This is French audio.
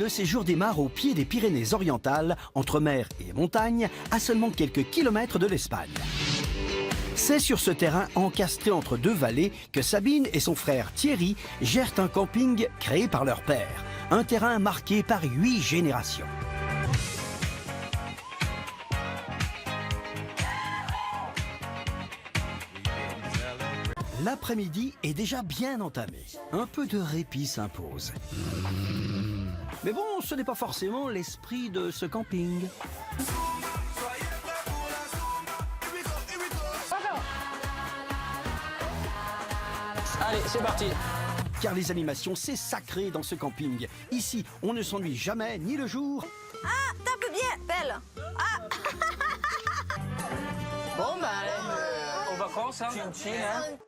le séjour démarre au pied des Pyrénées-Orientales, entre mer et montagne, à seulement quelques kilomètres de l'Espagne. C'est sur ce terrain encastré entre deux vallées que Sabine et son frère Thierry gèrent un camping créé par leur père. Un terrain marqué par 8 générations. L'après-midi est déjà bien entamé. Un peu de répit s'impose. Mais bon, ce n'est pas forcément l'esprit de ce camping. Allez, c'est parti. Car les animations, c'est sacré dans ce camping. Ici, on ne s'ennuie jamais, ni le jour. Ah, tape bien, belle. Bon, bah, allez, aux vacances, hein. Chin, chin, hein.